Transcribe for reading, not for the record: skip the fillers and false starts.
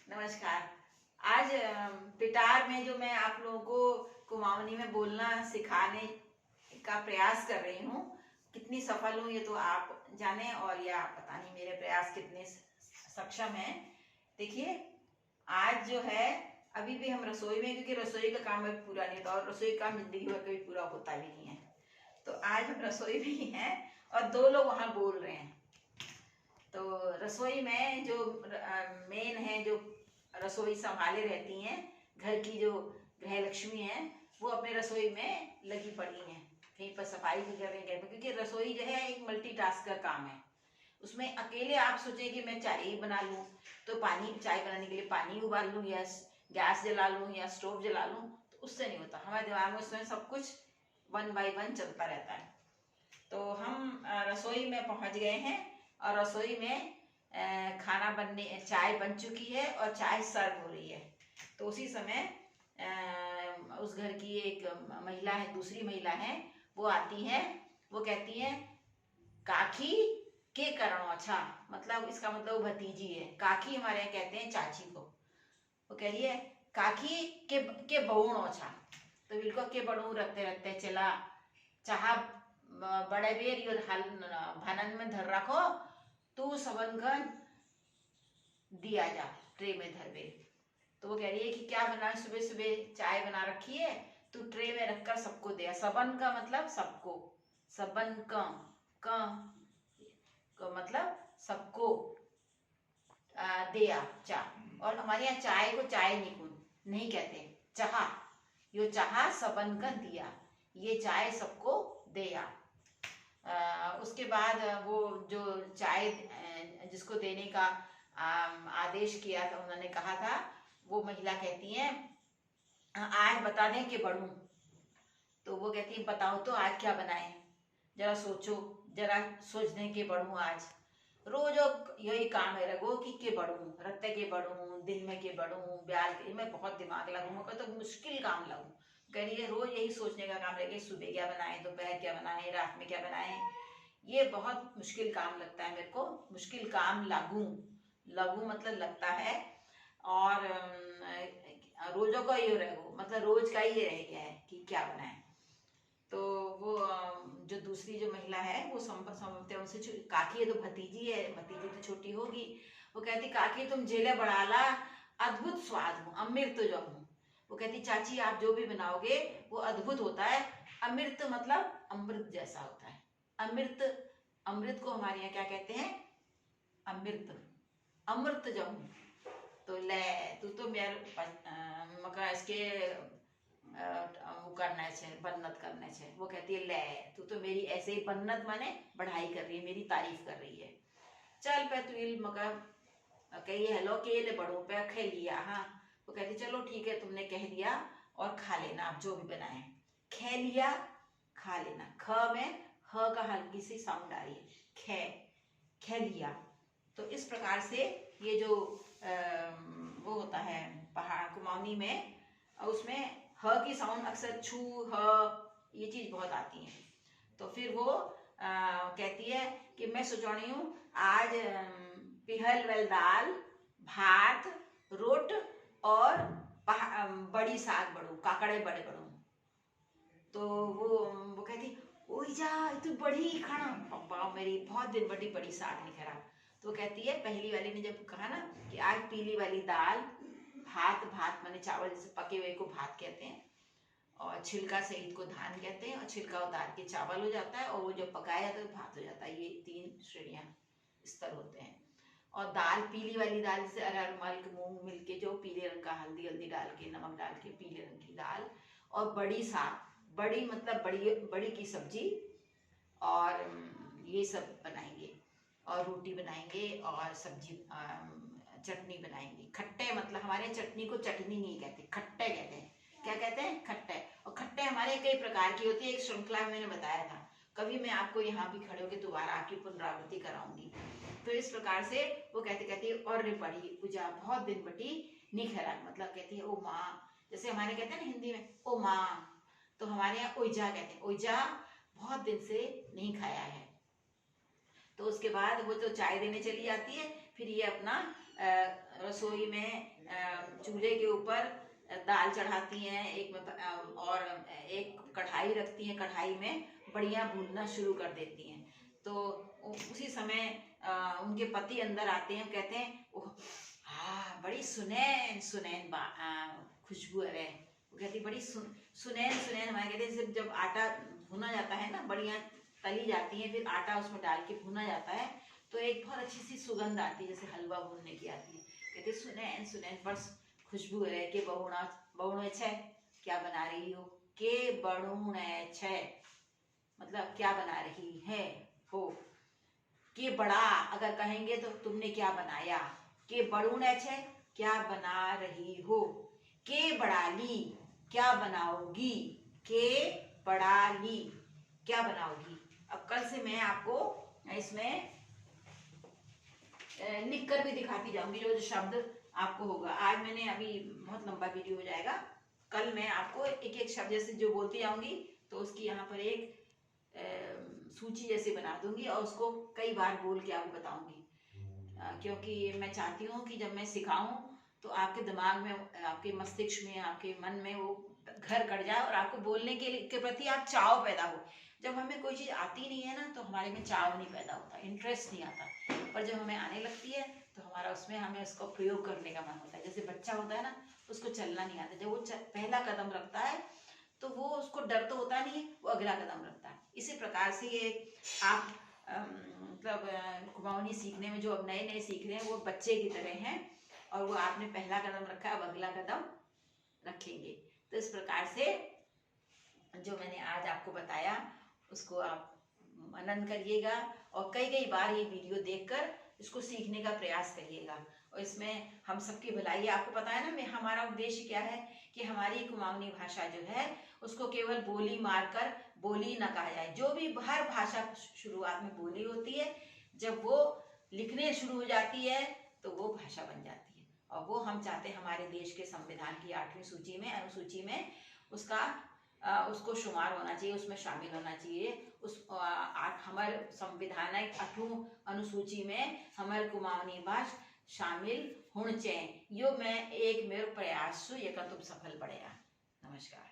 नमस्कार। आज पिटार में जो मैं आप लोगों को कुमाऊनी में बोलना सिखाने का प्रयास कर रही हूँ, कितनी सफल हूँ ये तो आप जाने, और या पता नहीं मेरे प्रयास कितने सक्षम हैं। देखिए, आज जो है अभी भी हम रसोई में, क्योंकि रसोई का काम अभी पूरा नहीं होता और रसोई का जिंदगी में कभी पूरा होता भी नहीं है। तो आज हम रसोई में ही हैं और दो लोग वहाँ बोल रहे हैं। तो रसोई में जो मेन है, जो रसोई संभाले रहती हैं, घर की जो गृह लक्ष्मी है, वो अपने रसोई में लगी पड़ी हैं, कहीं पर सफाई भी कर रही है, क्योंकि रसोई जो है एक मल्टीटास्कर काम है। उसमें अकेले आप सोचें कि मैं चाय ही बना लूँ, तो पानी, चाय बनाने के लिए पानी उबाल लूँ या गैस जला लूँ या स्टोव जला लूँ, तो उससे नहीं होता। हमारे दिमाग में उसमें सब कुछ 1 बाय 1 चलता रहता है। तो हम रसोई में पहुँच गए हैं और रसोई में खाना बनने, चाय बन चुकी है और चाय सर्व हो रही है। तो उसी समय उस घर की एक महिला है, दूसरी महिला है, वो आती है, वो कहती है काकी के करणो। अच्छा, मतलब इसका मतलब भतीजी है। काकी हमारे यहाँ कहते हैं चाची को। वो कह रही है काकी के बहुणो। अच्छा, तो बिल्कुल के बड़ू रखते रखते चला चाह बड़े बेर यो भानन में धर रखो, तू सबनगन दिया जा ट्रे में धर बे। तो वो कह रही है कि क्या बना, सुबह सुबह चाय बना रखी है, तू ट्रे में रखकर सबको दे। सबन का मतलब सबको, सबन का मतलब सबको दिया चा। और हमारे यहाँ चाय को चाय नहीं कहते, चाह, यो चाह सबन का दिया, ये चाय सबको दिया। उसके बाद वो जो चाय जिसको देने का आदेश किया था, उन्होंने कहा था, वो महिला कहती है आज बता दें कि बढ़ूं। तो वो कहती है बताओ तो आज क्या बनाए, जरा सोचो, जरा सोच दें कि बढ़ूं आज। रोज यही काम है रगो कि के बढ़ूं, रत्ते के बढ़ूं, दिन में के बढ़ूं, ब्याल के, मैं बहुत दिमाग लगूंगा, तो मुश्किल काम लगूं। कह रही है रोज यही सोचने का काम रहेगा, सुबह क्या बनाए, दोपहर क्या बनाए, रात में क्या बनाए। ये बहुत मुश्किल काम लगता है मेरे को, मुश्किल काम लागू मतलब लगता है। और रोजों का ये रहो, मतलब रोज का ही रह गया है कि क्या बनाए। तो वो जो दूसरी जो महिला है, वो समझते उनसे, काकी है तो भतीजी है, भतीजी तो छोटी होगी। वो कहती काकी तुम जेले बढ़ाला, अद्भुत स्वाद हूँ, अमृत तो जो हूँ। वो कहती चाची आप जो भी बनाओगे वो अद्भुत होता है। अमृत मतलब अमृत जैसा होता है। अमृत, अमृत को हमारे यहाँ क्या कहते हैं, अमृत, अमृत जो हूँ। तो ले तू तो मेरे मका इसके वो करना है, बन्नत करना है। वो कहती है ले तू तो मेरी ऐसे ही बन्नत माने बढ़ाई कर रही है, मेरी तारीफ कर रही है। चल पे तू इल मका कही हेलो के ले बड़ो पे खे लिया। हाँ, वो कहती चलो ठीक है, तुमने कह दिया और खा लेना आप जो भी बनाए। खे लिया, खा लेना। ख में ह का हल्की सी साउंड आ रही है, खे, खे लिया। तो इस प्रकार से ये जो वो होता है पहाड़ कुमाऊनी में, उसमें ह की साउंड अक्सर छू ह ये चीज बहुत आती है। तो फिर वो कहती है कि मैं सोचनी हूँ आज पिहल वेल दाल, भात, रोट और बड़ी साग बड़ू, काकड़े बड़े बड़ू। तो वो कहती ओई जा तू बड़ी खाना, अब्बा मेरी बहुत दिन बड़ी बड़ी साग नहीं खरा। तो कहती है पहली वाली ने जब कहा ना कि आज पीली वाली दाल, भात, भात माने चावल, जैसे पके हुए को भात कहते हैं, और छिलका सहित को धान कहते हैं, और छिलका उतार के चावल हो जाता है, और वो जब पकाया जाता है तो भात हो जाता है। ये 3 श्रेणियां, स्तर होते हैं। और दाल, पीली वाली दाल जैसे अरहर, मल्क, मूंग मिल के जो पीले रंग का, हल्दी हल्दी डाल के, नमक डाल के पीले रंग की दाल, और बड़ी साग, बड़ी मतलब बड़ी बड़ी की सब्जी, और ये सब बनाएंगे, और रोटी बनाएंगे, और सब्जी, चटनी बनाएंगे। खट्टे, मतलब हमारे चटनी को चटनी नहीं कहते, खट्टे कहते हैं। क्या कहते हैं, खट्टे। और खट्टे हमारे कई प्रकार की होती है, एक श्रृंखला में मैंने बताया था, कभी मैं आपको यहाँ भी खड़े होकर दोबारा आपकी पुनरावृत्ति कराऊंगी। तो इस प्रकार से वो कहती और रे पढ़ी पूजा बहुत दिन बटी निखरा, मतलब कहती है ओ माँ, जैसे हमारे कहते हैं ना हिंदी में ओ माँ, तो हमारे यहाँ ओइजा कहते हैं, ओइजा बहुत दिन से नहीं खाया है। तो उसके बाद वो तो चाय देने चली जाती है, फिर ये अपना रसोई में चूल्हे के ऊपर दाल चढ़ाती हैं, एक में और एक कढ़ाई रखती हैं, कढ़ाई में बढ़िया भूनना शुरू कर देती हैं। तो उसी समय उनके पति अंदर आते हैं, कहते हैं ओह हाँ बड़ी सुनैन सुनैन खुशबू है। वो कहती बड़ी सुनैन सुनैन। हमारे कहते हैं जब आटा भुना जाता है ना, बढ़िया तली जाती है, फिर आटा उसमें डाल के भुना जाता है तो एक बहुत अच्छी सी सुगंध आती है, जैसे हलवा भूनने की आती है। कहते सुनैन सुनैन बस खुशबू है के बहुणे छे, क्या बना रही हो, के बहुणे छे मतलब क्या बना रही है हो। के बड़ा अगर कहेंगे तो तुमने क्या बनाया, के बहुणे छे क्या बना रही हो, के बड़ाली क्या बनाओगी, के बड़ाली क्या बनाओगी। अब कल से मैं आपको इसमें लिख कर भी दिखाती जाऊंगी जो शब्द आपको होगा। आज मैंने अभी बहुत लंबा वीडियो हो जाएगा, कल मैं आपको एक एक शब्द जैसे जो बोलती जाऊंगी तो उसकी यहाँ पर एक सूची जैसे बना दूंगी और उसको कई बार बोल के आपको बताऊंगी, क्योंकि मैं चाहती हूँ कि जब मैं सिखाऊं तो आपके दिमाग में, आपके मस्तिष्क में, आपके मन में वो घर कर जाए और आपको बोलने के प्रति आप चाव पैदा हो। जब हमें कोई चीज़ आती नहीं है ना तो हमारे में चाव नहीं पैदा होता, इंटरेस्ट नहीं आता, पर जब हमें आने लगती है तो हमारा उसमें हमें उसको प्रयोग करने का मन होता है। जैसे बच्चा होता है ना, उसको चलना नहीं आता, जब वो पहला कदम रखता है तो वो उसको डर तो होता नहीं है, वो अगला कदम रखता है। इसी प्रकार से ये आप मतलब कुमाऊनी सीखने में जो अब नए नए सीख रहे हैं वो बच्चे की तरह हैं और वो आपने पहला कदम रखा, अब अगला कदम रखेंगे। तो इस प्रकार से जो मैंने आज आपको बताया उसको आप मनन करिएगा और कई कई बार ये वीडियो देखकर इसको सीखने का प्रयास करिएगा। और इसमें हम सबकी भलाई, आपको पता है ना हमारा उद्देश्य क्या है कि हमारी कुमाऊनी भाषा जो है उसको केवल बोली मारकर बोली न कहा जाए। जो भी हर भाषा शुरुआत में बोली होती है, जब वो लिखने शुरू हो जाती है तो वो भाषा बन जाती है। और वो हम चाहते हैं हमारे देश के संविधान की 8वीं सूची में, अनुसूची में उसको शुमार होना चाहिए, उसमें शामिल होना चाहिए। हमारे संविधानिक 8वीं अनुसूची में हमारे कुमाऊनी भाषा शामिल होनी चाहिए। यो मैं एक मेरे प्रयास से ये तुम सफल पड़ेगा। नमस्कार।